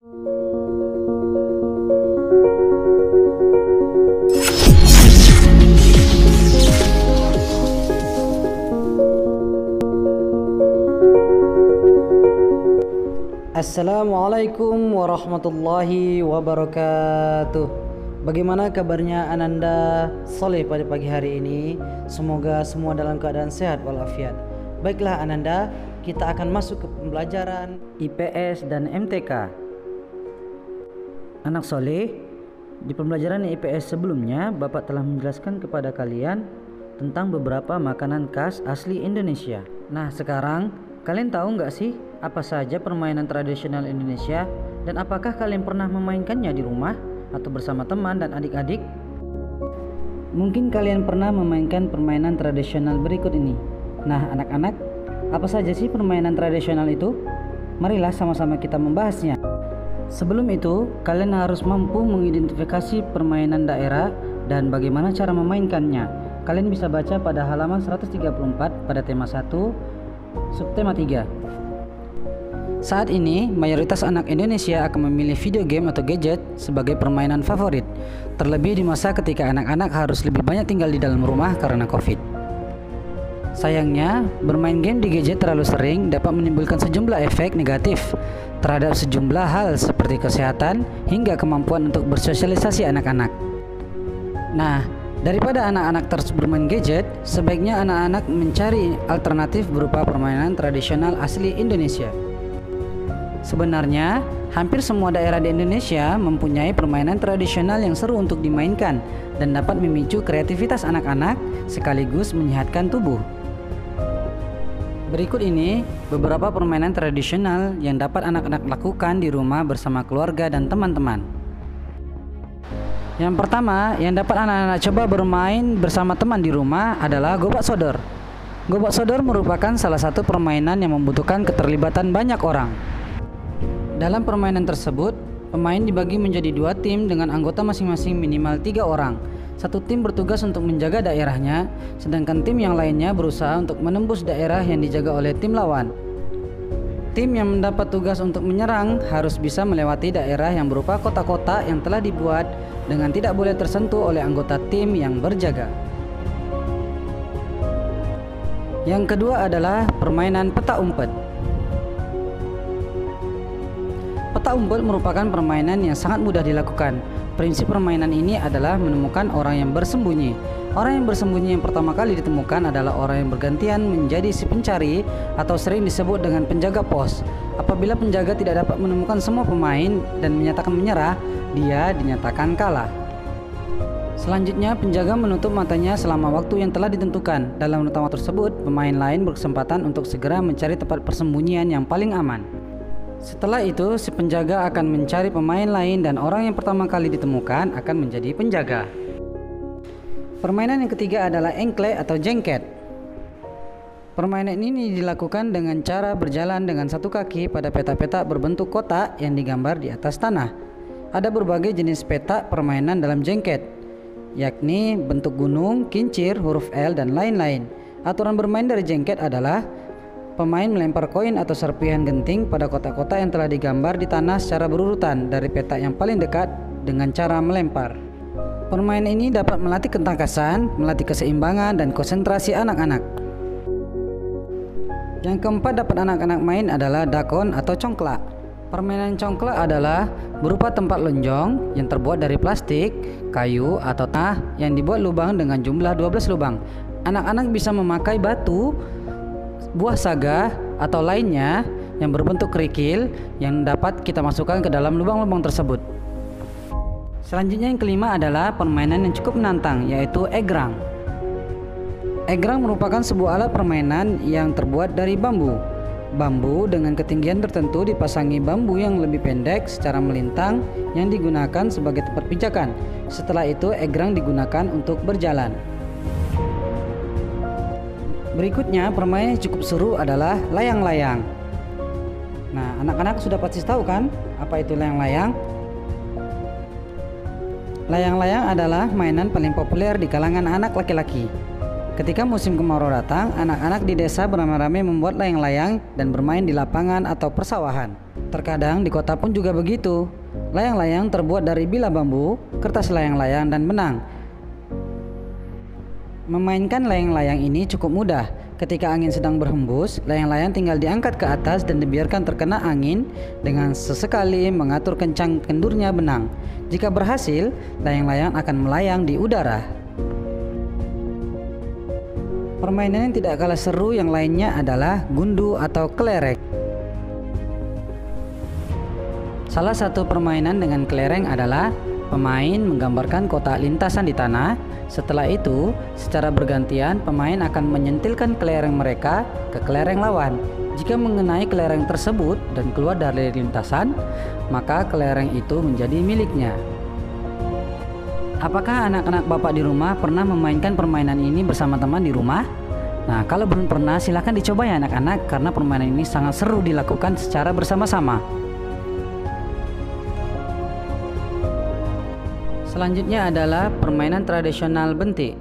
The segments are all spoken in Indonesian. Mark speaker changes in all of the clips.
Speaker 1: Assalamualaikum warahmatullahi wabarakatuh. Bagaimana kabarnya Ananda Soleh pada pagi hari ini? Semoga semua dalam keadaan sehat walafiat. Baiklah Ananda, kita akan masuk ke pembelajaran IPS dan MTK. Anak Soleh, di pembelajaran IPS sebelumnya Bapak telah menjelaskan kepada kalian tentang beberapa makanan khas asli Indonesia. Nah sekarang kalian tahu nggak sih apa saja permainan tradisional Indonesia dan apakah kalian pernah memainkannya di rumah atau bersama teman dan adik-adik? Mungkin kalian pernah memainkan permainan tradisional berikut ini. Nah anak-anak, apa saja sih permainan tradisional itu? Marilah sama-sama kita membahasnya. Sebelum itu, kalian harus mampu mengidentifikasi permainan daerah dan bagaimana cara memainkannya. Kalian bisa baca pada halaman 134 pada tema 1, subtema 3. Saat ini, mayoritas anak Indonesia akan memilih video game atau gadget sebagai permainan favorit, terlebih di masa ketika anak-anak harus lebih banyak tinggal di dalam rumah karena COVID. Sayangnya, bermain game di gadget terlalu sering dapat menimbulkan sejumlah efek negatif terhadap sejumlah hal seperti kesehatan hingga kemampuan untuk bersosialisasi anak-anak. Nah, daripada anak-anak terus bermain gadget, sebaiknya anak-anak mencari alternatif berupa permainan tradisional asli Indonesia. Sebenarnya, hampir semua daerah di Indonesia mempunyai permainan tradisional yang seru untuk dimainkan dan dapat memicu kreativitas anak-anak sekaligus menyehatkan tubuh. Berikut ini beberapa permainan tradisional yang dapat anak-anak lakukan di rumah bersama keluarga dan teman-teman. Yang pertama, yang dapat anak-anak coba bermain bersama teman di rumah adalah gobak sodor. Gobak sodor merupakan salah satu permainan yang membutuhkan keterlibatan banyak orang. Dalam permainan tersebut, pemain dibagi menjadi 2 tim dengan anggota masing-masing minimal 3 orang. Satu tim bertugas untuk menjaga daerahnya, sedangkan tim yang lainnya berusaha untuk menembus daerah yang dijaga oleh tim lawan. Tim yang mendapat tugas untuk menyerang harus bisa melewati daerah yang berupa kotak-kotak yang telah dibuat dengan tidak boleh tersentuh oleh anggota tim yang berjaga. Yang kedua adalah permainan petak umpet. Petak umpet merupakan permainan yang sangat mudah dilakukan. Prinsip permainan ini adalah menemukan orang yang bersembunyi. Orang yang bersembunyi yang pertama kali ditemukan adalah orang yang bergantian menjadi si pencari atau sering disebut dengan penjaga pos. Apabila penjaga tidak dapat menemukan semua pemain dan menyatakan menyerah, dia dinyatakan kalah. Selanjutnya, penjaga menutup matanya selama waktu yang telah ditentukan. Dalam rentang waktu tersebut, pemain lain berkesempatan untuk segera mencari tempat persembunyian yang paling aman. Setelah itu, si penjaga akan mencari pemain lain dan orang yang pertama kali ditemukan akan menjadi penjaga. Permainan yang ketiga adalah engklek atau jengket. Permainan ini dilakukan dengan cara berjalan dengan satu kaki pada petak-petak berbentuk kotak yang digambar di atas tanah. Ada berbagai jenis petak permainan dalam jengket, yakni bentuk gunung, kincir, huruf L, dan lain-lain. Aturan bermain dari jengket adalah pemain melempar koin atau serpihan genting pada kotak-kotak yang telah digambar di tanah secara berurutan dari petak yang paling dekat dengan cara melempar. Permainan ini dapat melatih ketangkasan, melatih keseimbangan, dan konsentrasi anak-anak. Yang keempat dapat anak-anak main adalah dakon atau congklak. Permainan congklak adalah berupa tempat lonjong yang terbuat dari plastik, kayu, atau tanah yang dibuat lubang dengan jumlah 12 lubang. Anak-anak bisa memakai batu, buah saga atau lainnya yang berbentuk kerikil yang dapat kita masukkan ke dalam lubang-lubang tersebut. Selanjutnya yang kelima adalah permainan yang cukup menantang, yaitu egrang. Egrang merupakan sebuah alat permainan yang terbuat dari bambu. Bambu dengan ketinggian tertentu dipasangi bambu yang lebih pendek secara melintang yang digunakan sebagai tempat pijakan. Setelah itu egrang digunakan untuk berjalan. Berikutnya, permainan yang cukup seru adalah layang-layang. Nah, anak-anak sudah pasti tahu kan apa itu layang-layang? Layang-layang adalah mainan paling populer di kalangan anak laki-laki. Ketika musim kemarau datang, anak-anak di desa beramai-ramai membuat layang-layang dan bermain di lapangan atau persawahan. Terkadang di kota pun juga begitu. Layang-layang terbuat dari bilah bambu, kertas layang-layang, dan benang. Memainkan layang-layang ini cukup mudah. Ketika angin sedang berhembus, layang-layang tinggal diangkat ke atas dan dibiarkan terkena angin dengan sesekali mengatur kencang kendurnya benang. Jika berhasil, layang-layang akan melayang di udara. Permainan yang tidak kalah seru yang lainnya adalah gundu atau kelereng. Salah satu permainan dengan kelereng adalah pemain menggambarkan kotak lintasan di tanah. Setelah itu, secara bergantian pemain akan menyentilkan kelereng mereka ke kelereng lawan. Jika mengenai kelereng tersebut dan keluar dari lintasan, maka kelereng itu menjadi miliknya. Apakah anak-anak Bapak di rumah pernah memainkan permainan ini bersama teman di rumah? Nah, kalau belum pernah, silahkan dicoba ya anak-anak, karena permainan ini sangat seru dilakukan secara bersama-sama. Selanjutnya adalah permainan tradisional bentik.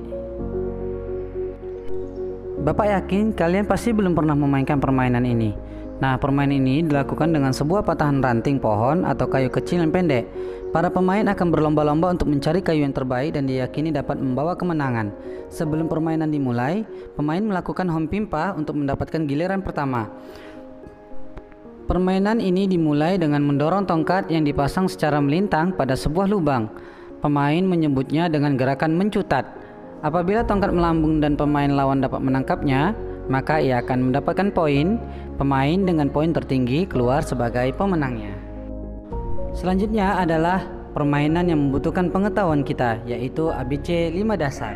Speaker 1: Bapak yakin kalian pasti belum pernah memainkan permainan ini. Nah, permainan ini dilakukan dengan sebuah patahan ranting pohon atau kayu kecil yang pendek. Para pemain akan berlomba-lomba untuk mencari kayu yang terbaik dan diyakini dapat membawa kemenangan. Sebelum permainan dimulai, pemain melakukan home pimpa untuk mendapatkan giliran pertama. Permainan ini dimulai dengan mendorong tongkat yang dipasang secara melintang pada sebuah lubang. Pemain menyebutnya dengan gerakan mencutat. Apabila tongkat melambung dan pemain lawan dapat menangkapnya, maka ia akan mendapatkan poin. Pemain dengan poin tertinggi keluar sebagai pemenangnya. Selanjutnya adalah permainan yang membutuhkan pengetahuan kita, yaitu ABC 5 dasar.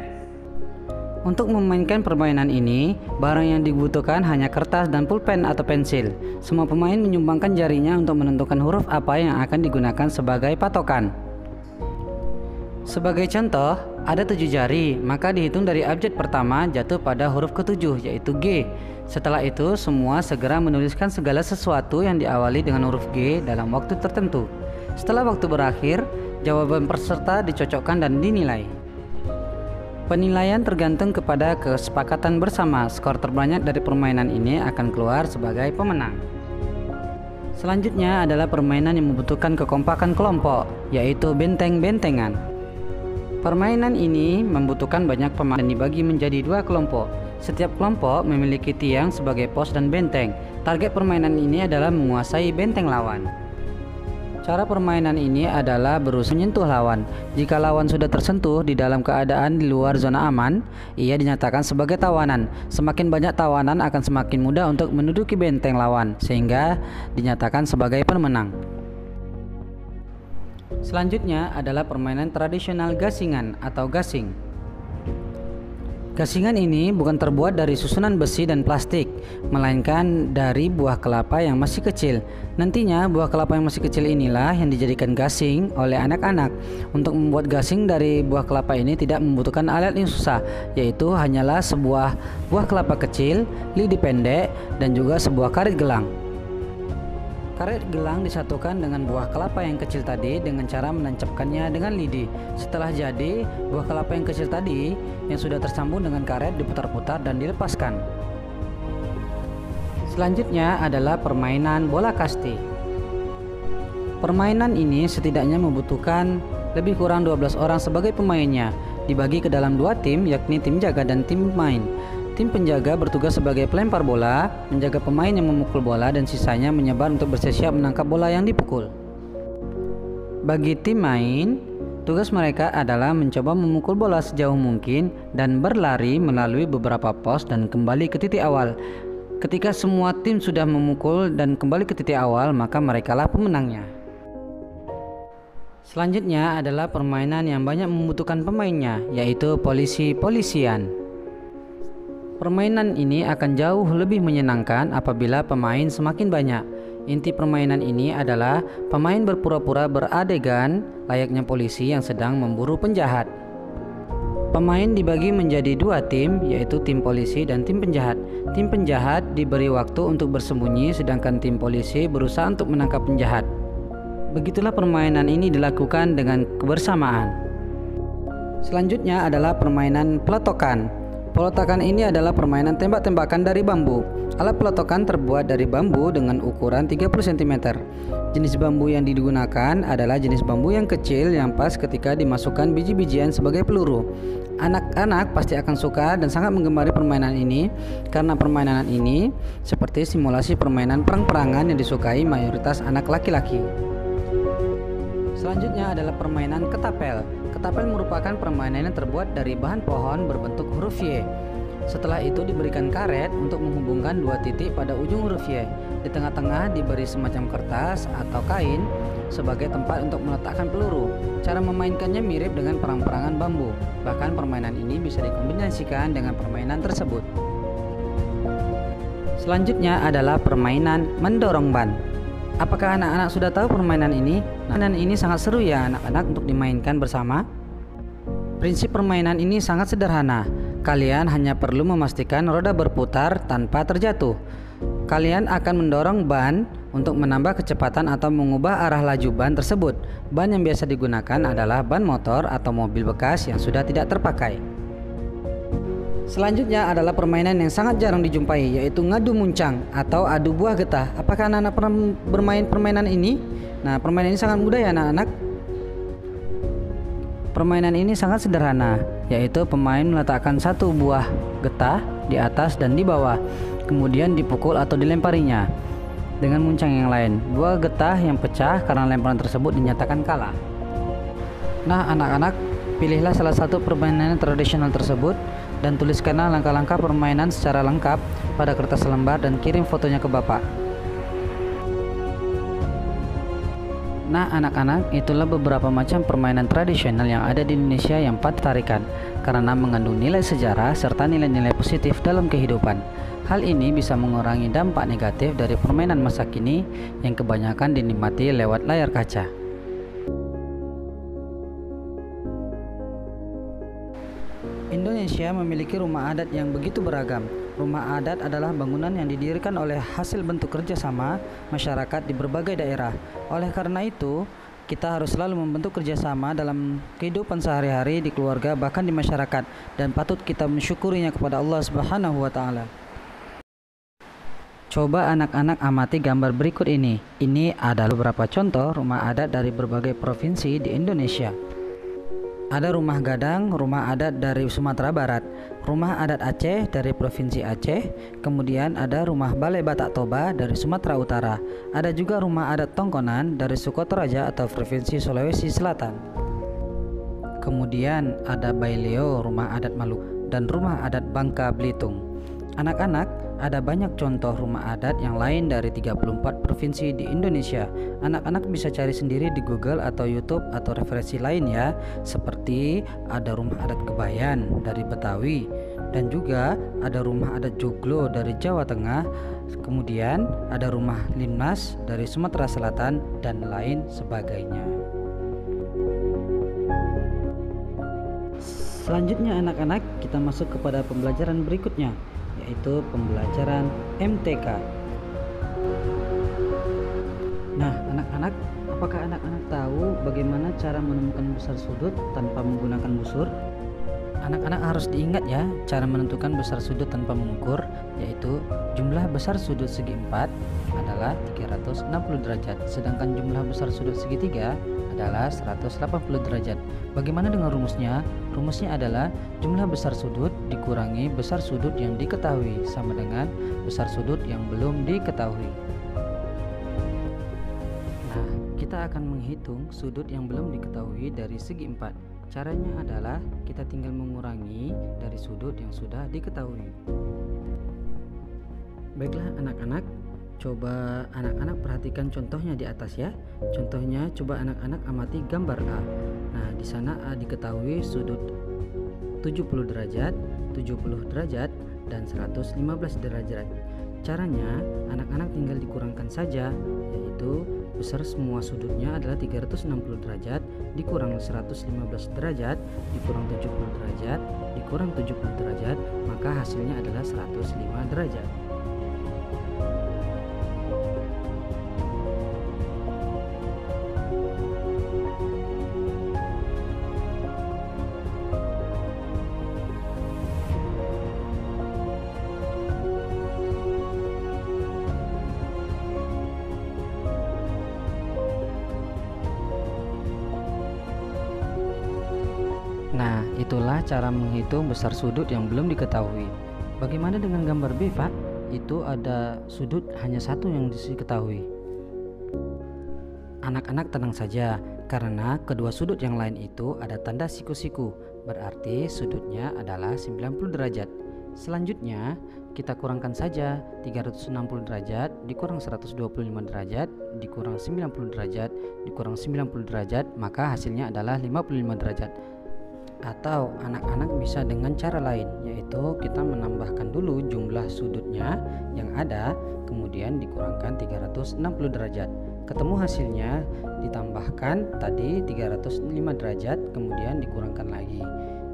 Speaker 1: Untuk memainkan permainan ini, barang yang dibutuhkan hanya kertas dan pulpen atau pensil. Semua pemain menyumbangkan jarinya untuk menentukan huruf apa yang akan digunakan sebagai patokan. Sebagai contoh, ada 7 jari, maka dihitung dari abjad pertama jatuh pada huruf ke-7, yaitu G. Setelah itu, semua segera menuliskan segala sesuatu yang diawali dengan huruf G dalam waktu tertentu. Setelah waktu berakhir, jawaban peserta dicocokkan dan dinilai. Penilaian tergantung kepada kesepakatan bersama. Skor terbanyak dari permainan ini akan keluar sebagai pemenang. Selanjutnya adalah permainan yang membutuhkan kekompakan kelompok, yaitu benteng-bentengan. Permainan ini membutuhkan banyak pemain dan dibagi menjadi 2 kelompok. Setiap kelompok memiliki tiang sebagai pos dan benteng. Target permainan ini adalah menguasai benteng lawan. Cara permainan ini adalah berusaha menyentuh lawan. Jika lawan sudah tersentuh di dalam keadaan di luar zona aman, ia dinyatakan sebagai tawanan. Semakin banyak tawanan akan semakin mudah untuk menduduki benteng lawan, sehingga dinyatakan sebagai pemenang. Selanjutnya adalah permainan tradisional gasingan atau gasing. Gasingan ini bukan terbuat dari susunan besi dan plastik, melainkan dari buah kelapa yang masih kecil. Nantinya buah kelapa yang masih kecil inilah yang dijadikan gasing oleh anak-anak. Untuk membuat gasing dari buah kelapa ini tidak membutuhkan alat yang susah, yaitu hanyalah sebuah buah kelapa kecil, lidi pendek, dan juga sebuah karet gelang. Karet gelang disatukan dengan buah kelapa yang kecil tadi dengan cara menancapkannya dengan lidi. Setelah jadi, buah kelapa yang kecil tadi yang sudah tersambung dengan karet diputar-putar dan dilepaskan. Selanjutnya adalah permainan bola kasti. Permainan ini setidaknya membutuhkan lebih kurang 12 orang sebagai pemainnya, dibagi ke dalam 2 tim, yakni tim jaga dan tim pemain. Tim penjaga bertugas sebagai pelempar bola, menjaga pemain yang memukul bola, dan sisanya menyebar untuk bersiap menangkap bola yang dipukul. Bagi tim main, tugas mereka adalah mencoba memukul bola sejauh mungkin dan berlari melalui beberapa pos dan kembali ke titik awal. Ketika semua tim sudah memukul dan kembali ke titik awal, maka merekalah pemenangnya. Selanjutnya adalah permainan yang banyak membutuhkan pemainnya, yaitu polisi-polisian. Permainan ini akan jauh lebih menyenangkan apabila pemain semakin banyak. Inti permainan ini adalah pemain berpura-pura beradegan layaknya polisi yang sedang memburu penjahat. Pemain dibagi menjadi 2 tim, yaitu tim polisi dan tim penjahat. Tim penjahat diberi waktu untuk bersembunyi, sedangkan tim polisi berusaha untuk menangkap penjahat. Begitulah permainan ini dilakukan dengan kebersamaan. Selanjutnya adalah permainan peletokan. Pelotakan ini adalah permainan tembak-tembakan dari bambu. Alat pelotokan terbuat dari bambu dengan ukuran 30 cm. Jenis bambu yang digunakan adalah jenis bambu yang kecil yang pas ketika dimasukkan biji-bijian sebagai peluru. Anak-anak pasti akan suka dan sangat menggemari permainan ini karena permainan ini seperti simulasi permainan perang-perangan yang disukai mayoritas anak laki-laki. Selanjutnya adalah permainan ketapel. Ketapel merupakan permainan yang terbuat dari bahan pohon berbentuk huruf Y. Setelah itu diberikan karet untuk menghubungkan dua titik pada ujung huruf Y. Di tengah-tengah diberi semacam kertas atau kain sebagai tempat untuk meletakkan peluru. Cara memainkannya mirip dengan perang-perangan bambu. Bahkan permainan ini bisa dikombinasikan dengan permainan tersebut. Selanjutnya adalah permainan mendorong ban. Apakah anak-anak sudah tahu permainan ini? Permainan ini sangat seru ya anak-anak untuk dimainkan bersama. Prinsip permainan ini sangat sederhana. Kalian hanya perlu memastikan roda berputar tanpa terjatuh. Kalian akan mendorong ban untuk menambah kecepatan atau mengubah arah laju ban tersebut. Ban yang biasa digunakan adalah ban motor atau mobil bekas yang sudah tidak terpakai. Selanjutnya adalah permainan yang sangat jarang dijumpai, yaitu ngadu muncang atau adu buah getah. Apakah anak-anak pernah bermain permainan ini? Nah, permainan ini sangat mudah ya anak-anak. Permainan ini sangat sederhana, yaitu pemain meletakkan satu buah getah di atas dan di bawah, kemudian dipukul atau dilemparinya dengan muncang yang lain. Buah getah yang pecah karena lemparan tersebut dinyatakan kalah. Nah, anak-anak, pilihlah salah satu permainan tradisional tersebut dan tuliskanlah langkah-langkah permainan secara lengkap pada kertas lembar dan kirim fotonya ke Bapak. Nah anak-anak, itulah beberapa macam permainan tradisional yang ada di Indonesia yang patut tarikan karena mengandung nilai sejarah serta nilai-nilai positif dalam kehidupan. Hal ini bisa mengurangi dampak negatif dari permainan masa kini yang kebanyakan dinikmati lewat layar kaca. Indonesia memiliki rumah adat yang begitu beragam. Rumah adat adalah bangunan yang didirikan oleh hasil bentuk kerjasama masyarakat di berbagai daerah. Oleh karena itu, kita harus selalu membentuk kerjasama dalam kehidupan sehari-hari di keluarga bahkan di masyarakat, dan patut kita mensyukurinya kepada Allah Subhanahu wa Ta'ala. Coba anak-anak amati gambar berikut ini. Ini adalah beberapa contoh rumah adat dari berbagai provinsi di Indonesia. Ada rumah gadang, rumah adat dari Sumatera Barat, rumah adat Aceh dari Provinsi Aceh, kemudian ada rumah Balai Batak Toba dari Sumatera Utara, ada juga rumah adat Tongkonan dari Sukoto Raja atau Provinsi Sulawesi Selatan. Kemudian ada Baileo, rumah adat Maluku, dan rumah adat Bangka Belitung. Anak-anak, ada banyak contoh rumah adat yang lain dari 34 provinsi di Indonesia. Anak-anak bisa cari sendiri di Google atau YouTube atau referensi lain ya. Seperti ada rumah adat Kebayan dari Betawi, dan juga ada rumah adat Joglo dari Jawa Tengah. Kemudian ada rumah Limnas dari Sumatera Selatan dan lain sebagainya. Selanjutnya anak-anak, kita masuk kepada pembelajaran berikutnya, yaitu pembelajaran MTK. Nah, anak-anak, apakah anak-anak tahu bagaimana cara menemukan besar sudut tanpa menggunakan busur? Anak-anak harus diingat ya, cara menentukan besar sudut tanpa mengukur, yaitu jumlah besar sudut segi 4 adalah 360 derajat, sedangkan jumlah besar sudut segitiga adalah 180 derajat. Bagaimana dengan rumusnya? Rumusnya adalah jumlah besar sudut dikurangi besar sudut yang diketahui sama dengan besar sudut yang belum diketahui. Nah, kita akan menghitung sudut yang belum diketahui dari segi 4. Caranya adalah kita tinggal mengurangi dari sudut yang sudah diketahui. Baiklah anak-anak, coba anak-anak perhatikan contohnya di atas ya. Contohnya coba anak-anak amati gambar A. Nah, di sana A diketahui sudut 70 derajat, 70 derajat, dan 115 derajat. Caranya, anak-anak tinggal dikurangkan saja, yaitu besar semua sudutnya adalah 360 derajat, dikurang 115 derajat, dikurang 70 derajat, dikurang 70 derajat, maka hasilnya adalah 105 derajat. Nah, itulah cara menghitung besar sudut yang belum diketahui. Bagaimana dengan gambar B, Pak? Itu ada sudut hanya satu yang diketahui. Anak-anak tenang saja, karena kedua sudut yang lain itu ada tanda siku-siku, berarti sudutnya adalah 90 derajat. Selanjutnya, kita kurangkan saja 360 derajat dikurang 125 derajat dikurang 90 derajat dikurang 90 derajat, maka hasilnya adalah 55 derajat. Atau anak-anak bisa dengan cara lain, yaitu kita menambahkan dulu jumlah sudutnya yang ada, kemudian dikurangkan 360 derajat. Ketemu hasilnya, ditambahkan tadi 305 derajat, kemudian dikurangkan lagi,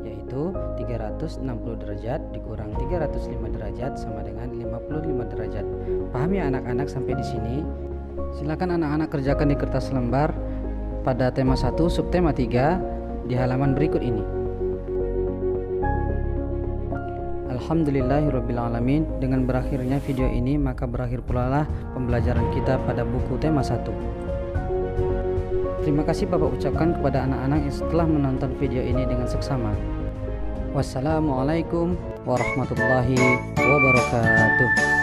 Speaker 1: yaitu 360 derajat dikurang 305 derajat sama dengan 55 derajat. Paham ya anak-anak sampai di sini? Silakan anak-anak kerjakan di kertas lembar pada tema 1 subtema 3 di halaman berikut ini. Alhamdulillahirrabbilalamin. Dengan berakhirnya video ini, maka berakhir pula lah pembelajaran kita pada buku tema 1. Terima kasih Bapak ucapkan kepada anak-anak yang setelah menonton video ini dengan seksama. Wassalamualaikum warahmatullahi wabarakatuh.